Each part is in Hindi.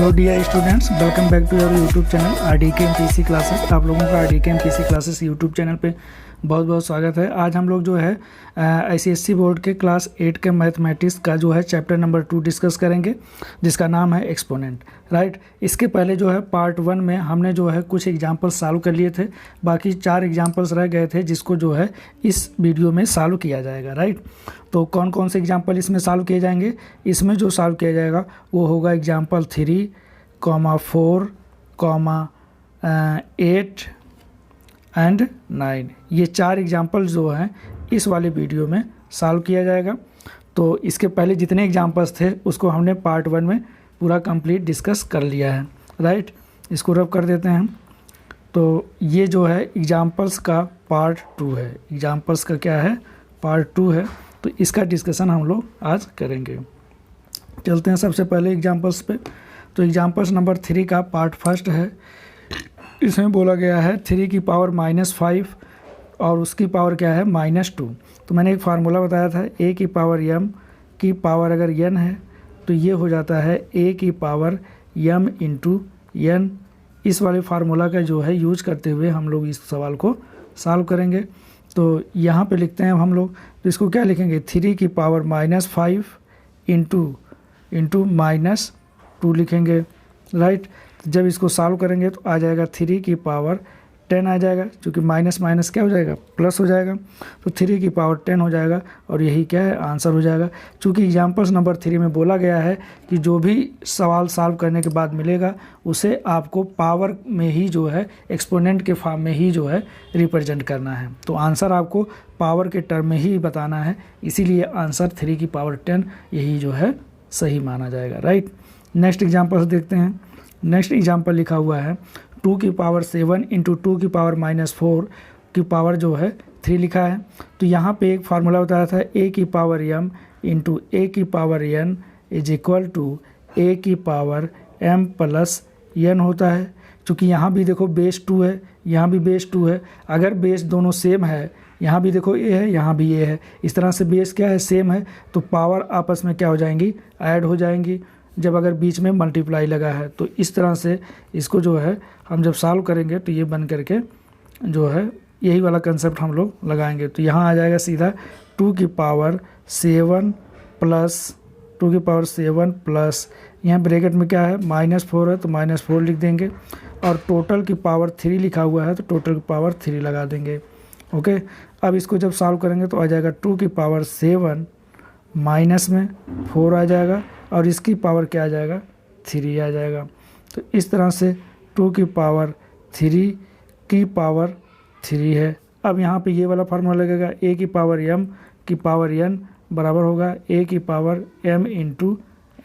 Hello dear students, welcome back to your YouTube channel RDK MPC classes. आप लोगों का RDK MPC classes YouTube channel पे बहुत बहुत स्वागत है। आज हम लोग जो है ICSE बोर्ड के क्लास 8 के मैथमेटिक्स का जो है चैप्टर नंबर 2 डिस्कस करेंगे, जिसका नाम है एक्सपोनेंट। राइट, इसके पहले जो है पार्ट 1 में हमने जो है कुछ एग्जाम्पल्स सॉल्व कर लिए थे, बाकी 4 एग्जाम्पल्स रह गए थे जिसको जो है इस वीडियो में सॉल्व किया जाएगा। राइट, तो कौन कौन से एग्जाम्पल इसमें सॉल्व किए जाएंगे? इसमें जो सॉल्व किया जाएगा वो होगा एग्जाम्पल 3, 4, 8 एंड 9। ये 4 एग्जाम्पल जो हैं इस वाले वीडियो में सॉल्व किया जाएगा। तो इसके पहले जितने एग्जाम्पल्स थे उसको हमने पार्ट 1 में पूरा कंप्लीट डिस्कस कर लिया है। राइट, इसको रब कर देते हैं। तो ये जो है एग्जाम्पल्स का पार्ट 2 है। एग्जाम्पल्स का क्या है? पार्ट 2 है। तो इसका डिस्कशन हम लोग आज करेंगे। चलते हैं सबसे पहले एग्जाम्पल्स पे। तो एग्जाम्पल्स नंबर 3 का पार्ट 1 है। इसमें बोला गया है 3 की पावर -5 और उसकी पावर क्या है? -2। तो मैंने एक फार्मूला बताया था, a की पावर m की पावर अगर n है तो ये हो जाता है a की पावर m इंटू n। इस वाले फार्मूला का जो है यूज करते हुए हम लोग इस सवाल को सॉल्व करेंगे। तो यहाँ पे लिखते हैं हम लोग, तो इसको क्या लिखेंगे? 3 की पावर -5 इंटू -2 लिखेंगे। राइट, जब इसको सॉल्व करेंगे तो आ जाएगा 3 की पावर 10 आ जाएगा, क्योंकि माइनस माइनस क्या हो जाएगा? प्लस हो जाएगा। तो 3 की पावर 10 हो जाएगा और यही क्या है? आंसर हो जाएगा। चूँकि एग्जाम्पल्स नंबर 3 में बोला गया है कि जो भी सवाल सॉल्व करने के बाद मिलेगा उसे आपको पावर में ही जो है एक्सपोनेंट के फॉर्म में ही जो है रिप्रेजेंट करना है। तो आंसर आपको पावर के टर्म में ही बताना है, इसीलिए आंसर 3 की पावर 10 यही जो है सही माना जाएगा। राइट, नेक्स्ट एग्जाम्पल देखते हैं। नेक्स्ट एग्जाम्पल लिखा हुआ है 2 की पावर 7 इंटू 2 की पावर -4 की पावर जो है 3 लिखा है। तो यहाँ पे एक फार्मूला बताया था, a की पावर m इंटू a की power n is equal to a की पावर m प्लस n होता है। चूँकि यहाँ भी देखो बेस 2 है, यहाँ भी बेस 2 है। अगर बेस दोनों सेम है, यहाँ भी देखो a है, यहाँ भी a है, इस तरह से बेस क्या है? सेम है, तो पावर आपस में क्या हो जाएंगी? ऐड हो जाएंगी। जब अगर बीच में मल्टीप्लाई लगा है तो इस तरह से इसको जो है हम जब सॉल्व करेंगे तो ये बन करके जो है यही वाला कंसेप्ट हम लोग लगाएंगे। तो यहाँ आ जाएगा सीधा 2 की पावर 7 प्लस यहाँ ब्रैकेट में क्या है? -4 है तो -4 लिख देंगे, और टोटल की पावर 3 लिखा हुआ है तो टोटल की पावर 3 लगा देंगे। ओके, अब इसको जब सॉल्व करेंगे तो आ जाएगा 2 की पावर 7 माइनस में 4 आ जाएगा, और इसकी पावर क्या आ जाएगा? 3 आ जाएगा। तो इस तरह से 2 की पावर 3 की पावर 3 है। अब यहाँ पे ये वाला फार्मूला लगेगा, a की पावर m की पावर n बराबर होगा a की पावर m इंटू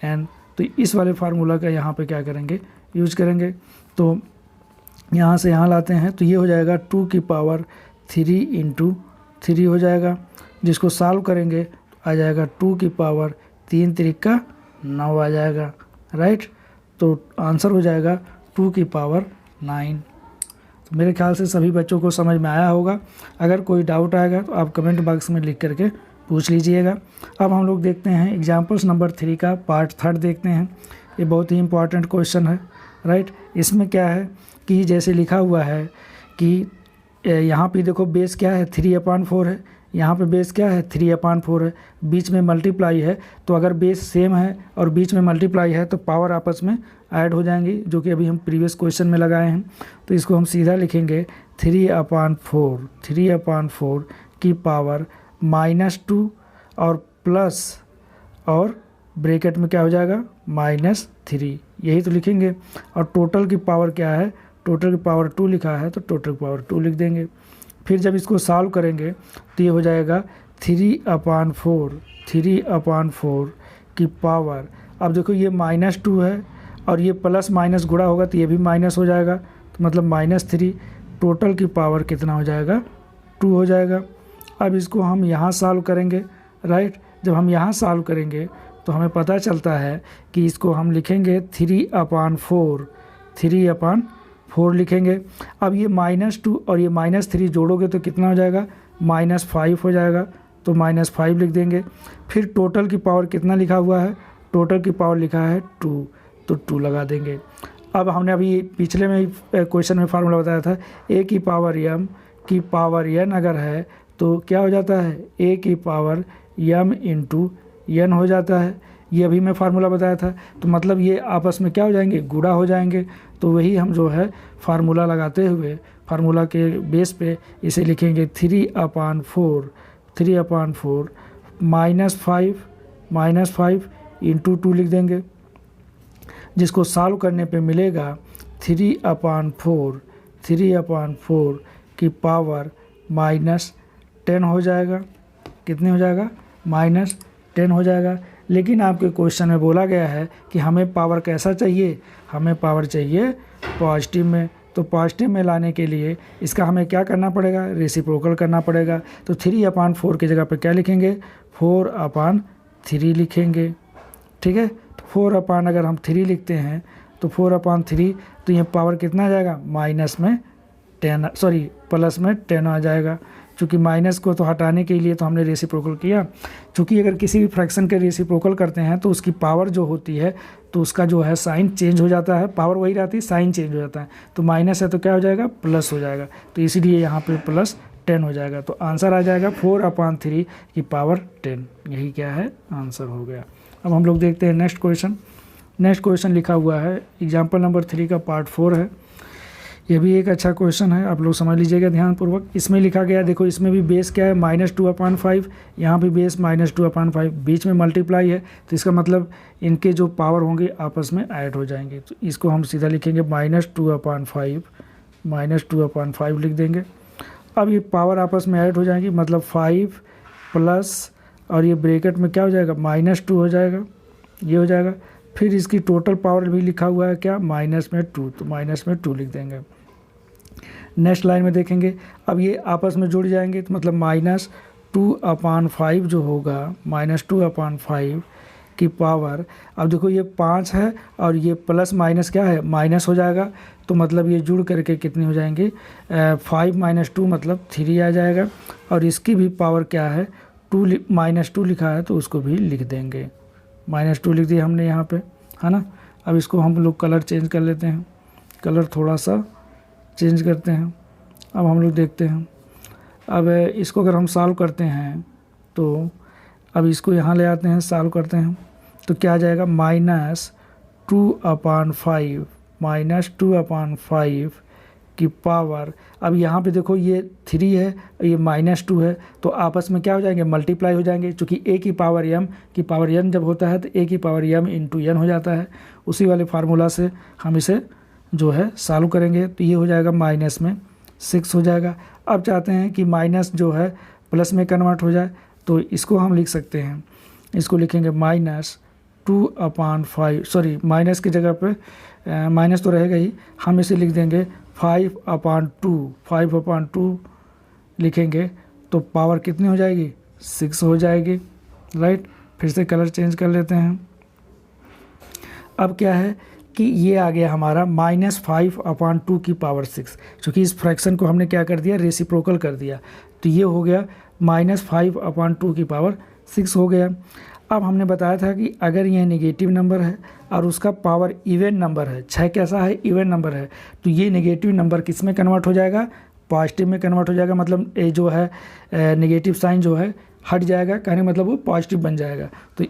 n। तो इस वाले फार्मूला का यहाँ पे क्या करेंगे? यूज करेंगे। तो यहाँ से यहाँ लाते हैं तो ये हो जाएगा 2 की पावर 3 इंटू 3 हो जाएगा, जिसको सॉल्व करेंगे तो आ जाएगा 2 की पावर 3 3 9 आ जाएगा। राइट, तो आंसर हो जाएगा 2 की पावर 9। तो मेरे ख्याल से सभी बच्चों को समझ में आया होगा। अगर कोई डाउट आएगा तो आप कमेंट बॉक्स में लिख करके पूछ लीजिएगा। अब हम लोग देखते हैं एग्जाम्पल्स नंबर 3 का पार्ट 3 देखते हैं। ये बहुत ही इंपॉर्टेंट क्वेश्चन है। राइट, इसमें क्या है कि जैसे लिखा हुआ है कि यहाँ पे देखो बेस क्या है? 3/4 है। यहाँ पे बेस क्या है? 3/4 है। बीच में मल्टीप्लाई है, तो अगर बेस सेम है और बीच में मल्टीप्लाई है तो पावर आपस में ऐड हो जाएंगी, जो कि अभी हम प्रीवियस क्वेश्चन में लगाए हैं। तो इसको हम सीधा लिखेंगे 3/4 की पावर -2 और प्लस और ब्रैकेट में क्या हो जाएगा? -3, यही तो लिखेंगे। और टोटल की पावर क्या है? टोटल की पावर 2 लिखा है तो टोटल की पावर 2 लिख देंगे। फिर जब इसको सॉल्व करेंगे तो ये हो जाएगा 3/4 की पावर, अब देखो ये -2 है और ये प्लस माइनस गुणा होगा तो ये भी माइनस हो जाएगा, तो मतलब -3। टोटल की पावर कितना हो जाएगा? 2 हो जाएगा। अब इसको हम यहाँ सॉल्व करेंगे। राइट, जब हम यहाँ सॉल्व करेंगे तो हमें पता चलता है कि इसको हम लिखेंगे 3/4 लिखेंगे। अब ये -2 और ये -3 जोड़ोगे तो कितना हो जाएगा? -5 हो जाएगा, तो -5 लिख देंगे। फिर टोटल की पावर कितना लिखा हुआ है? टोटल की पावर लिखा है 2, तो 2 लगा देंगे। अब हमने अभी पिछले में क्वेश्चन में फार्मूला बताया था, a की पावर m की पावर n अगर है तो क्या हो जाता है, a की पावर m इंटू n हो जाता है। ये अभी मैं फार्मूला बताया था, तो मतलब ये आपस में क्या हो जाएंगे, गुणा हो जाएंगे। तो वही हम जो है फार्मूला लगाते हुए फार्मूला के बेस पे इसे लिखेंगे 3/4 -5 इंटू 2 लिख देंगे, जिसको सॉल्व करने पे मिलेगा 3/4 की पावर -10 हो जाएगा। कितने हो जाएगा, -10 हो जाएगा। लेकिन आपके क्वेश्चन में बोला गया है कि हमें पावर कैसा चाहिए, हमें पावर चाहिए पॉजिटिव में। तो पॉजिटिव में लाने के लिए इसका हमें क्या करना पड़ेगा, रेसिप्रोकल करना पड़ेगा। तो 3/4 की जगह पे क्या लिखेंगे, 4/3 लिखेंगे। ठीक है, तो 4 अगर हम 3 लिखते हैं तो 4/3, तो ये पावर कितना आ जाएगा, प्लस में 10 आ जाएगा। चूँकि माइनस को तो हटाने के लिए तो हमने रेसिप्रोकल किया। चूँकि अगर किसी भी फ्रैक्शन के रेसिप्रोकल करते हैं तो उसकी पावर जो होती है तो उसका जो है साइन चेंज हो जाता है, पावर वही रहती है, साइन चेंज हो जाता है। तो माइनस है तो क्या हो जाएगा, प्लस हो जाएगा। तो इसीलिए यहाँ पे +10 हो जाएगा। तो आंसर आ जाएगा 4/3 की पावर 10। यही क्या है, आंसर हो गया। अब हम लोग देखते हैं नेक्स्ट क्वेश्चन। नेक्स्ट क्वेश्चन लिखा हुआ है एग्जाम्पल नंबर 3 का पार्ट 4 है। ये भी एक अच्छा क्वेश्चन है, आप लोग समझ लीजिएगा ध्यानपूर्वक। इसमें लिखा गया, देखो इसमें भी बेस क्या है, -2/5, यहाँ भी बेस -2/5, बीच में मल्टीप्लाई है। तो इसका मतलब इनके जो पावर होंगे आपस में ऐड हो जाएंगे। तो इसको हम सीधा लिखेंगे -2/5 लिख देंगे। अब ये पावर आपस में ऐड हो जाएंगी, मतलब 5 प्लस और ये ब्रैकेट में क्या हो जाएगा, -2 हो जाएगा, ये हो जाएगा। फिर इसकी टोटल पावर भी लिखा हुआ है क्या, -2, तो -2 लिख देंगे। नेक्स्ट लाइन में देखेंगे, अब ये आपस में जुड़ जाएंगे, तो मतलब -2/5 जो होगा, -2/5 की पावर, अब देखो ये 5 है और ये प्लस माइनस क्या है, माइनस हो जाएगा। तो मतलब ये जुड़ करके कितने हो जाएंगे, 5 - 2 मतलब 3 आ जाएगा। और इसकी भी पावर क्या है, -2 लिखा है तो उसको भी लिख देंगे, -2 लिख दिया हमने यहाँ पे, है ना। अब इसको हम लोग कलर चेंज कर लेते हैं, कलर थोड़ा सा चेंज करते हैं। अब हम लोग देखते हैं, अब इसको अगर हम सॉल्व करते हैं तो अब इसको यहाँ ले आते हैं, सॉल्व करते हैं तो क्या आ जाएगा, -2/5 की पावर। अब यहाँ पे देखो ये 3 है, ये -2 है, तो आपस में क्या हो जाएंगे, मल्टीप्लाई हो जाएंगे। चूँकि a की पावर m की पावर n जब होता है तो a की पावर m इंटू n हो जाता है। उसी वाले फार्मूला से हम इसे जो है सॉल्व करेंगे, तो ये हो जाएगा -6 हो जाएगा। अब चाहते हैं कि माइनस जो है प्लस में कन्वर्ट हो जाए, तो इसको हम लिख सकते हैं, इसको लिखेंगे -2/5, माइनस की जगह पे माइनस तो रहेगा ही, हम इसे लिख देंगे 5/2 लिखेंगे। तो पावर कितनी हो जाएगी, 6 हो जाएगी, राइट। फिर से कलर चेंज कर लेते हैं। अब क्या है कि ये आ गया हमारा -5/2 की पावर 6, क्योंकि इस फ्रैक्शन को हमने क्या कर दिया, रेसिप्रोकल कर दिया। तो ये हो गया -5/2 की पावर 6 हो गया। अब हमने बताया था कि अगर यह नेगेटिव नंबर है और उसका पावर इवन नंबर है, 6 कैसा है, इवन नंबर है, तो ये नेगेटिव नंबर किस में कन्वर्ट हो जाएगा, पॉजिटिव में कन्वर्ट हो जाएगा। मतलब ये जो है नेगेटिव साइन जो है हट जाएगा, कहने मतलब वो पॉजिटिव बन जाएगा। तो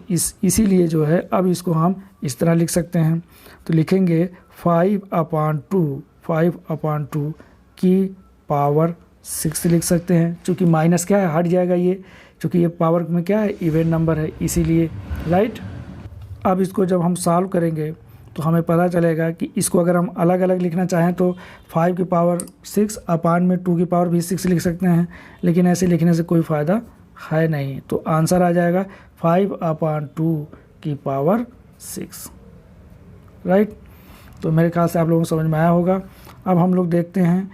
इसीलिए जो है अब इसको हम इस तरह लिख सकते हैं। तो लिखेंगे 5/2 की पावर 6 लिख सकते हैं। चूँकि माइनस क्या है, हट जाएगा ये, चूँकि ये पावर में क्या है, इवन नंबर है, इसीलिए, राइट। अब इसको जब हम सॉल्व करेंगे तो हमें पता चलेगा कि इसको अगर हम अलग अलग लिखना चाहें तो 5 की पावर 6 अपान में 2 की पावर भी 6 लिख सकते हैं, लेकिन ऐसे लिखने से कोई फ़ायदा है नहीं। तो आंसर आ जाएगा 5/2 की पावर 6, राइट। तो मेरे ख्याल से आप लोगों को समझ में आया होगा। अब हम लोग देखते हैं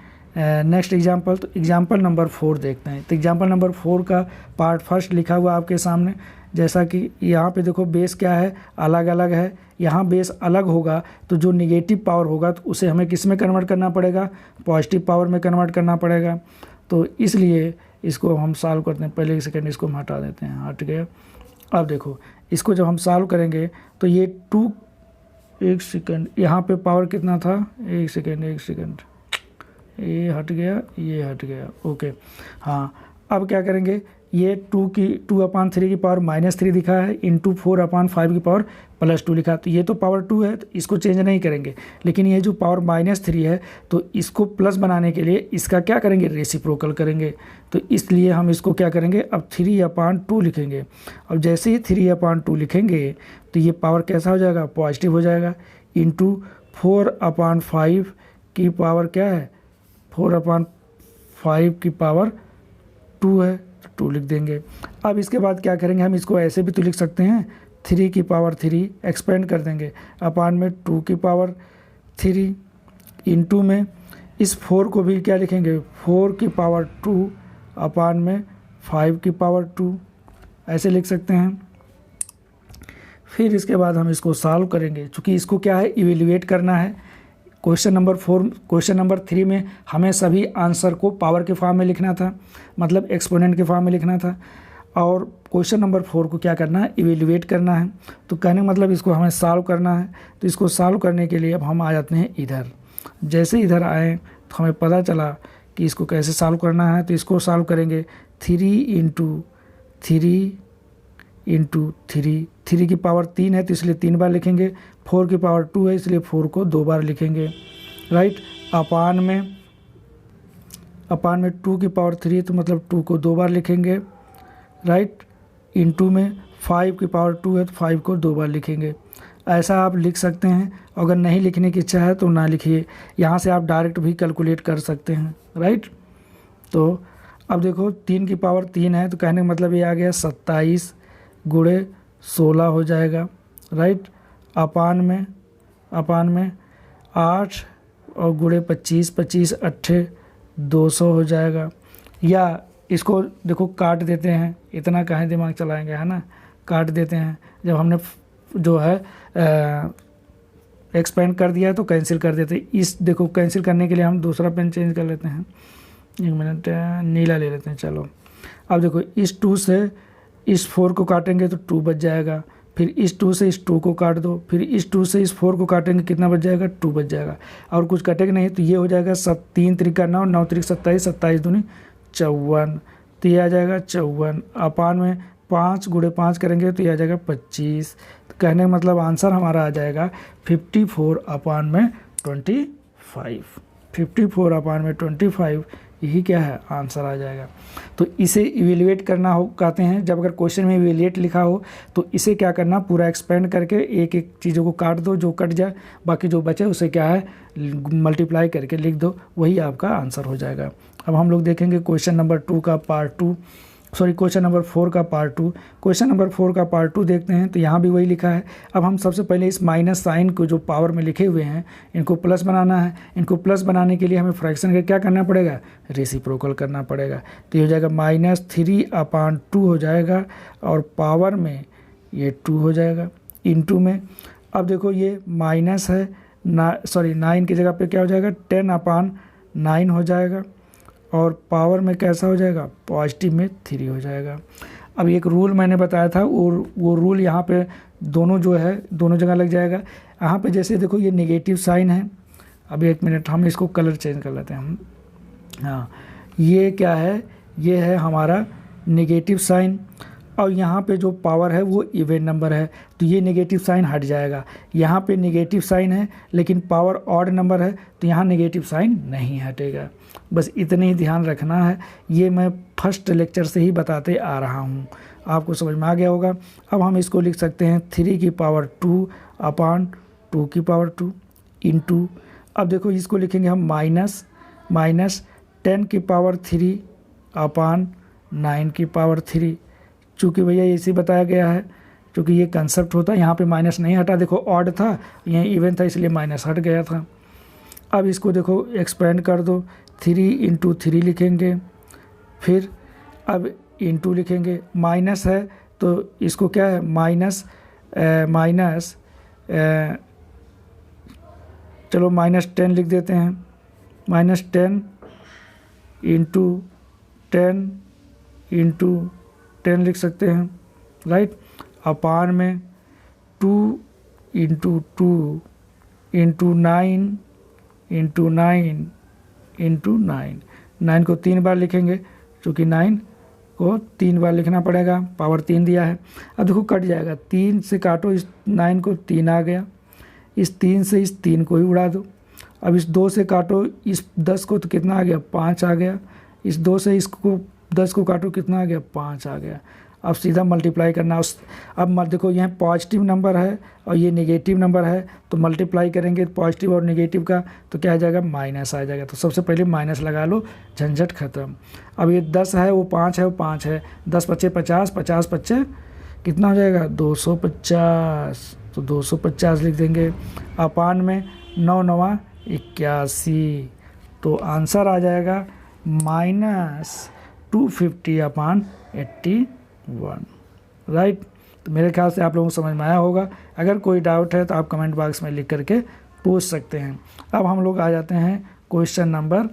नेक्स्ट एग्जाम्पल। तो एग्जाम्पल नंबर 4 देखते हैं। तो एग्जाम्पल नंबर 4 का पार्ट फर्स्ट लिखा हुआ आपके सामने। जैसा कि यहाँ पे देखो बेस क्या है, अलग अलग है। यहाँ बेस अलग होगा तो जो निगेटिव पावर होगा तो उसे हमें किस में कन्वर्ट करना पड़ेगा, पॉजिटिव पावर में कन्वर्ट करना पड़ेगा। तो इसलिए इसको हम सॉल्व करते हैं। पहले एक सेकेंड इसको हम हटा देते हैं, हट गया। अब देखो इसको जब हम सॉल्व करेंगे तो ये 2 एक सेकंड, यहाँ पे पावर कितना था, एक सेकंड, ये हट गया, ये हट गया, ओके। हाँ, अब क्या करेंगे, ये 2/3 की पावर -3 दिखा है, इंटू 4/5 की पावर +2 लिखा है। तो ये तो पावर 2 है, तो इसको चेंज नहीं करेंगे। लेकिन ये जो पावर -3 है, तो इसको प्लस बनाने के लिए इसका क्या करेंगे, रेसिप्रोकल करेंगे। तो इसलिए हम इसको क्या करेंगे, अब 3/2 लिखेंगे। अब जैसे ही 3/2 लिखेंगे तो ये पावर कैसा हो जाएगा, पॉजिटिव हो जाएगा, इंटू 4/5 की पावर क्या है, 4/5 की पावर 2 है, 2 लिख देंगे। अब इसके बाद क्या करेंगे, हम इसको ऐसे भी तो लिख सकते हैं, 3/3 एक्सपेंड कर देंगे अपान में 2/3 इंटू में इस 4 को भी क्या लिखेंगे, 4/2 अपान में 5/2 ऐसे लिख सकते हैं। फिर इसके बाद हम इसको सॉल्व करेंगे, क्योंकि इसको क्या है, इवेल्युएट करना है। क्वेश्चन नंबर 3 में हमें सभी आंसर को पावर के फॉर्म में लिखना था, मतलब एक्सपोनेंट के फॉर्म में लिखना था। और क्वेश्चन नंबर 4 को क्या करना है, इवेल्युएट करना है। तो कहने का मतलब इसको हमें सॉल्व करना है। तो इसको सॉल्व करने के लिए अब हम आ जाते हैं इधर। जैसे इधर आए तो हमें पता चला कि इसको कैसे सॉल्व करना है। तो इसको सॉल्व करेंगे, 3 की पावर 3 है तो इसलिए 3 बार लिखेंगे, 4 की पावर 2 है इसलिए 4 को 2 बार लिखेंगे, राइट। अपान में 2 की पावर 3 है तो मतलब 2 को 2 बार लिखेंगे, राइट। इंटू में 5 की पावर 2 है तो 5 को 2 बार लिखेंगे। ऐसा आप लिख सकते हैं। अगर नहीं लिखने की इच्छा है तो ना लिखिए, यहाँ से आप डायरेक्ट भी कैलकुलेट कर सकते हैं, राइट। तो अब देखो 3 की पावर 3 है तो कहने का मतलब ये आ गया 27 गुणे 16 हो जाएगा, राइट। अपान में 8 और गुणे 25, 25 8 200 हो जाएगा। या इसको देखो काट देते हैं, इतना कहीं दिमाग चलाएंगे, है ना, काट देते हैं। जब हमने जो है एक्सपेंड कर दिया है तो कैंसिल कर देते हैं। इस देखो कैंसिल करने के लिए हम दूसरा पेन चेंज कर लेते हैं, 1 मिनट, नीला ले लेते हैं, चलो। अब देखो इस 2 से इस 4 को काटेंगे तो 2 बच जाएगा, फिर इस 2 से इस 2 को काट दो, फिर इस 2 से इस 4 को काटेंगे, कितना बच जाएगा, 2 बच जाएगा। और कुछ कटेगा नहीं तो ये हो जाएगा 3 त्रिका 9, 9 त्रिक 27, 27 दूनी 54, तो ये आ जाएगा 54। अपान में 5 गुणे 5 करेंगे तो ये आ जाएगा 25। तो कहने का मतलब आंसर हमारा आ जाएगा 54/25। 54/25 यही क्या है, आंसर आ जाएगा। तो इसे इवेल्युएट करना हो कहते हैं। जब अगर क्वेश्चन में इवेल्युएट लिखा हो तो इसे क्या करना, पूरा एक्सपेंड करके एक एक चीज़ों को काट दो, जो कट जाए बाकी जो बचे उसे क्या है मल्टीप्लाई करके लिख दो, वही आपका आंसर हो जाएगा। अब हम लोग देखेंगे क्वेश्चन नंबर 4 का पार्ट 2। क्वेश्चन नंबर 4 का पार्ट 2 देखते हैं। तो यहाँ भी वही लिखा है। अब हम सबसे पहले इस माइनस साइन को जो पावर में लिखे हुए हैं इनको प्लस बनाना है। इनको प्लस बनाने के लिए हमें फ्रैक्शन का क्या करना पड़ेगा, रेसिप्रोकल करना पड़ेगा। तो ये हो जाएगा -3/2 हो जाएगा और पावर में ये 2 हो जाएगा इंटू में। अब देखो ये माइनस है 9 की जगह पे क्या हो जाएगा, 10/9 हो जाएगा और पावर में कैसा हो जाएगा, पॉजिटिव में 3 हो जाएगा। अब एक रूल मैंने बताया था और वो रूल यहाँ पे दोनों जो है दोनों जगह लग जाएगा। यहाँ पे जैसे देखो ये नेगेटिव साइन है। अभी 1 मिनट हम इसको कलर चेंज कर लेते हैं हम। हाँ, ये क्या है, ये है हमारा नेगेटिव साइन और यहाँ पे जो पावर है वो इवन नंबर है तो ये नेगेटिव साइन हट जाएगा। यहाँ पे नेगेटिव साइन है लेकिन पावर ऑड नंबर है तो यहाँ नेगेटिव साइन नहीं हटेगा। बस इतने ही ध्यान रखना है। ये मैं फर्स्ट लेक्चर से ही बताते आ रहा हूँ, आपको समझ में आ गया होगा। अब हम इसको लिख सकते हैं 3/2 इंटू, अब देखो इसको लिखेंगे हम -10⁻³ चूँकि भैया इसी बताया गया है, क्योंकि ये कंसेप्ट होता है। यहाँ पे माइनस नहीं हटा, देखो ऑड था यहाँ इवन था इसलिए माइनस हट गया था। अब इसको देखो एक्सपेंड कर दो, 3 लिखेंगे, फिर अब इंटू लिखेंगे। माइनस है तो इसको क्या है चलो -10 लिख देते हैं, -10 इंटू 10 लिख सकते हैं, राइट। अपान में 2 × 2 इंटू 9 इंटू 9 इंटू 9, 9 को 3 बार लिखेंगे, चूँकि 9 को 3 बार लिखना पड़ेगा, पावर 3 दिया है। अब देखो कट जाएगा, 3 से काटो, इस 9 को 3 आ गया, इस 3 से इस 3 को ही उड़ा दो। अब इस 2 से काटो इस 10 को, तो कितना आ गया, 5 आ गया। इस 2 से इसको 10 को काटो, कितना आ गया, 5 आ गया। अब सीधा मल्टीप्लाई करना उस, अब देखो यहाँ पॉजिटिव नंबर है और ये नेगेटिव नंबर है, तो मल्टीप्लाई करेंगे पॉजिटिव और नेगेटिव का, तो क्या आ जाएगा, माइनस आ जाएगा। तो सबसे पहले माइनस लगा लो, झंझट खत्म। अब ये 10 है, वो 5 है, वो 5 है, 10 पच्चे 50, 50 पच्चे कितना हो जाएगा, 250। तो 250 लिख देंगे, अपान में 9 9 81, तो आंसर आ जाएगा -250/81, राइट। तो मेरे ख्याल से आप लोगों को समझ में आया होगा। अगर कोई डाउट है तो आप कमेंट बॉक्स में लिख करके पूछ सकते हैं। अब हम लोग आ जाते हैं क्वेश्चन नंबर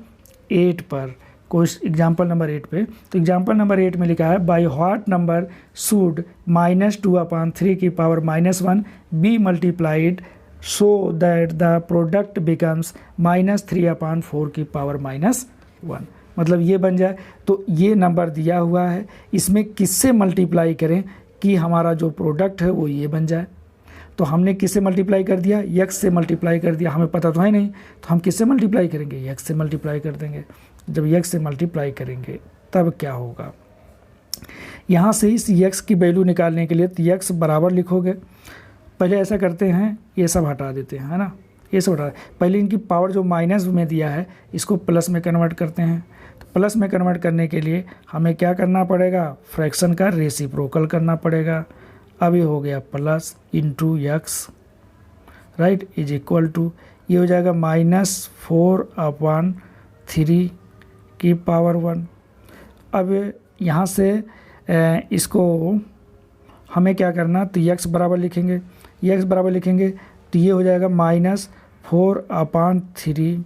8 पर, एग्जाम्पल नंबर 8 पे। तो एग्जाम्पल नंबर 8 में लिखा है, बाई व्हाट नंबर शुड -2/3 की power -1 be multiplied so that the product becomes -3/4 की पावर -1। मतलब ये बन जाए, तो ये नंबर दिया हुआ है, इसमें किससे मल्टीप्लाई करें कि हमारा जो प्रोडक्ट है वो ये बन जाए। तो हमने किससे मल्टीप्लाई कर दिया, x से मल्टीप्लाई कर दिया, हमें पता तो है नहीं, तो हम किससे मल्टीप्लाई करेंगे, x से मल्टीप्लाई कर देंगे। जब x से मल्टीप्लाई करेंगे तब क्या होगा, यहाँ से इस x की वैल्यू निकालने के लिए x बराबर लिखोगे। पहले ऐसा करते हैं, ये सब हटा देते हैं, है ना, ये सब हटा, पहले इनकी पावर जो माइनस में दिया है इसको प्लस में कन्वर्ट करते हैं। तो प्लस में कन्वर्ट करने के लिए हमें क्या करना पड़ेगा, फ्रैक्शन का रेसिप्रोकल करना पड़ेगा। अब ये हो गया plus into X, right, is equal to, ये हो जाएगा -4/3 की पावर 1। अब यहाँ से इसको हमें क्या करना, तो x बराबर लिखेंगे, x बराबर लिखेंगे तो ये हो जाएगा -4/3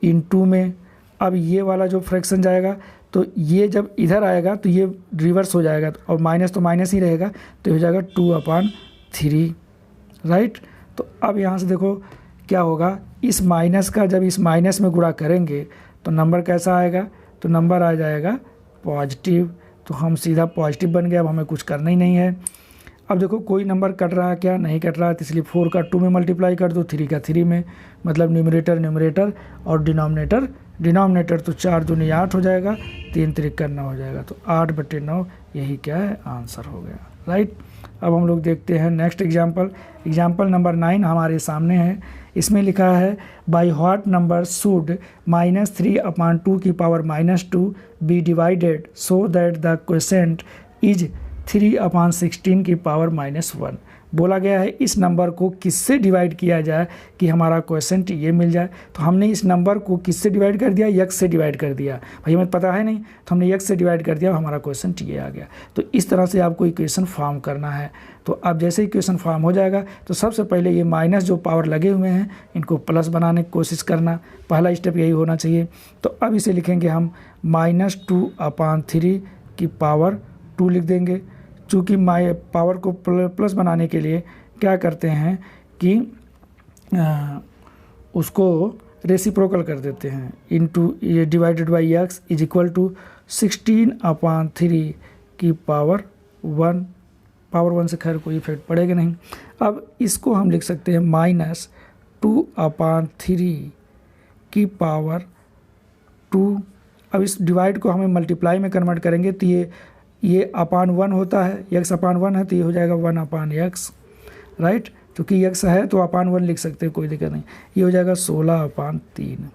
इंटू में, अब ये वाला जो फ्रैक्शन जाएगा तो ये जब इधर आएगा तो ये रिवर्स हो जाएगा, और माइनस तो माइनस ही रहेगा, तो ये हो जाएगा 2/3, राइट। तो अब यहाँ से देखो क्या होगा, इस माइनस का जब इस माइनस में गुणा करेंगे तो नंबर कैसा आएगा, तो नंबर आ जाएगा पॉजिटिव। तो हम सीधा पॉजिटिव बन गया, अब हमें कुछ करना ही नहीं है। अब देखो कोई नंबर कट रहा है क्या, नहीं कट रहा है, तो इसलिए 4 का 2 में मल्टीप्लाई कर दो, 3 का 3 में, मतलब न्यूमरेटर न्यूमरेटर और डिनोमिनेटर डिनोमिनेटर, तो 4 दूनी 8 हो जाएगा, 3 त्रिक 9 हो जाएगा, तो 8/9 यही क्या है, आंसर हो गया, राइट। अब हम लोग देखते हैं नेक्स्ट एग्जाम्पल, एग्जाम्पल नंबर 9 हमारे सामने है। इसमें लिखा है, बाई व्हाट नंबर शुड -3/2 की power -2 be divided so that the quotient is 3/16 की पावर -1। बोला गया है इस नंबर को किससे डिवाइड किया जाए कि हमारा क्वोशिएंट ये मिल जाए। तो हमने इस नंबर को किससे डिवाइड कर दिया, x से डिवाइड कर दिया, भाई हमें पता है नहीं, तो हमने x से डिवाइड कर दिया, हमारा क्वोशिएंट ये आ गया। तो इस तरह से आपको इक्वेशन फॉर्म करना है। तो अब जैसे ही इक्वेशन फॉर्म हो जाएगा तो सबसे पहले ये माइनस जो पावर लगे हुए हैं इनको प्लस बनाने की कोशिश करना, पहला स्टेप यही होना चाहिए। तो अब इसे लिखेंगे हम -2/3 की पावर 2 लिख देंगे। चूँकि पावर को प्लस बनाने के लिए क्या करते हैं कि उसको रेसिप्रोकल कर देते हैं, इंटू ये divided by x is equal to 16/3 की पावर 1। पावर 1 से खैर कोई इफेक्ट पड़ेगा नहीं। अब इसको हम लिख सकते हैं -2/3 की पावर 2। अब इस डिवाइड को हमें मल्टीप्लाई में कन्वर्ट करेंगे तो ये अपान 1 होता है, x/1 है, तो ये हो जाएगा 1/x, राइट। क्योंकि x है तो अपान 1 लिख सकते हैं, कोई दिक्कत नहीं। ये हो जाएगा 16/3।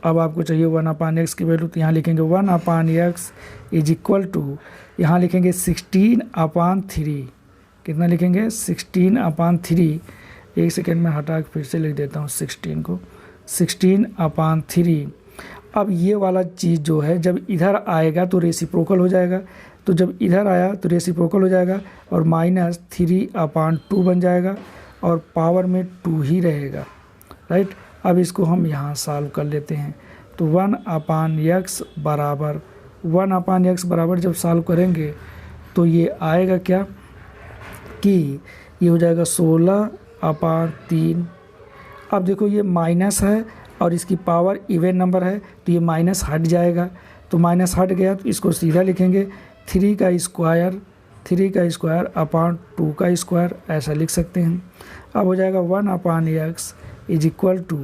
अब आपको चाहिए 1/x की वैल्यू, तो यहाँ लिखेंगे 1/x इज इक्वल टू, यहाँ लिखेंगे 16/3। कितना लिखेंगे, 16/3। एक सेकेंड में हटा के फिर से लिख देता हूँ 16 को, 16/3। अब ये वाला चीज़ जो है जब इधर आएगा तो रेसिप्रोकल हो जाएगा, तो जब इधर आया तो रेसिप्रोकल हो जाएगा और -3/2 बन जाएगा और पावर में 2 ही रहेगा, राइट। अब इसको हम यहाँ सॉल्व कर लेते हैं। तो 1/x बराबर जब सॉल्व करेंगे तो ये आएगा क्या कि ये हो जाएगा अपॉन 3। अब देखो ये माइनस है और इसकी पावर इवन नंबर है तो ये माइनस हट जाएगा, तो माइनस हट गया तो इसको सीधा लिखेंगे 3 का स्क्वायर अपॉन 2 का स्क्वायर, ऐसा लिख सकते हैं। अब हो जाएगा 1 upon X is equal to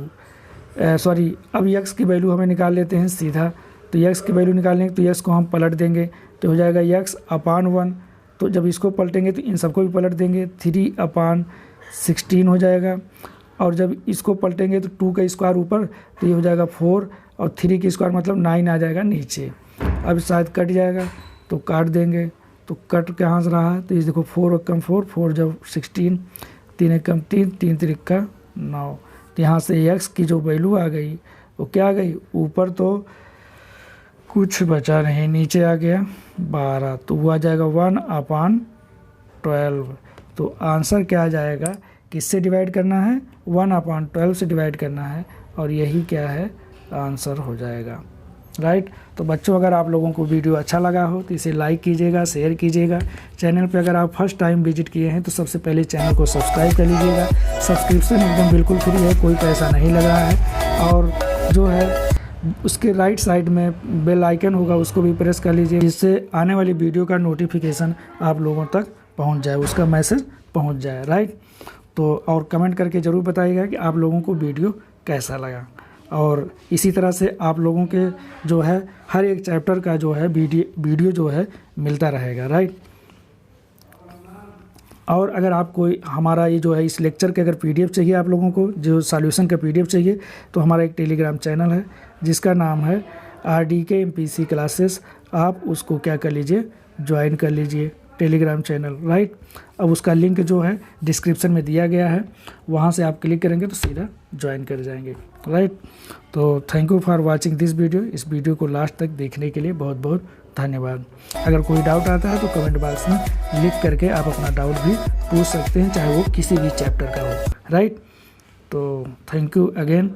अब x की वैल्यू हमें निकाल लेते हैं सीधा, तो x की वैल्यू निकालेंगे तो x को हम पलट देंगे तो हो जाएगा x अपॉन 1, तो जब इसको पलटेंगे तो इन सबको भी पलट देंगे 3 अपॉन 16 हो जाएगा, और जब इसको पलटेंगे तो 2 का स्क्वायर ऊपर तो ये हो जाएगा 4 और 3 की स्क्वायर मतलब 9 आ जाएगा नीचे। अब शायद कट जाएगा तो काट देंगे, तो कट कहाँ से रहा है तो ये देखो 4 और कम 4 जब 16, 3 एक कम 3, 3 3 का 9, तो यहाँ से x की जो वैल्यू आ गई वो क्या आ गई, ऊपर तो कुछ बचा नहीं, नीचे आ गया 12, तो वो आ जाएगा 1 अपॉन 12। तो आंसर क्या आ जाएगा, किससे डिवाइड करना है, 1 अपॉन 12 से डिवाइड करना है, और यही क्या है आंसर हो जाएगा, राइट। तो बच्चों अगर आप लोगों को वीडियो अच्छा लगा हो तो इसे लाइक कीजिएगा, शेयर कीजिएगा। चैनल पे अगर आप फर्स्ट टाइम विजिट किए हैं तो सबसे पहले चैनल को सब्सक्राइब कर लीजिएगा। सब्सक्रिप्शन एकदम बिल्कुल फ्री है, कोई पैसा नहीं लग रहा है, और जो है उसके राइट साइड में बेल आइकन होगा उसको भी प्रेस कर लीजिए, जिससे आने वाली वीडियो का नोटिफिकेशन आप लोगों तक पहुँच जाए, उसका मैसेज पहुँच जाए, राइट। तो और कमेंट करके ज़रूर बताइएगा कि आप लोगों को वीडियो कैसा लगा, और इसी तरह से आप लोगों के जो है हर एक चैप्टर का जो है वीडियो जो है मिलता रहेगा, राइट। और अगर आप कोई हमारा ये जो है इस लेक्चर के अगर PDF चाहिए आप लोगों को, जो सॉल्यूशन का PDF चाहिए, तो हमारा एक टेलीग्राम चैनल है जिसका नाम है RDK MPC क्लासेस, आप उसको क्या कर लीजिए, ज्वाइन कर लीजिए टेलीग्राम चैनल, राइट। अब उसका लिंक जो है डिस्क्रिप्शन में दिया गया है, वहाँ से आप क्लिक करेंगे तो सीधा ज्वाइन कर जाएंगे, राइट। तो thank you for watching this video. इस वीडियो को लास्ट तक देखने के लिए बहुत बहुत धन्यवाद। अगर कोई डाउट आता है तो कमेंट बॉक्स में लिख करके आप अपना डाउट भी पूछ सकते हैं, चाहे वो किसी भी चैप्टर का हो, राइट। तो थैंक यू अगेन।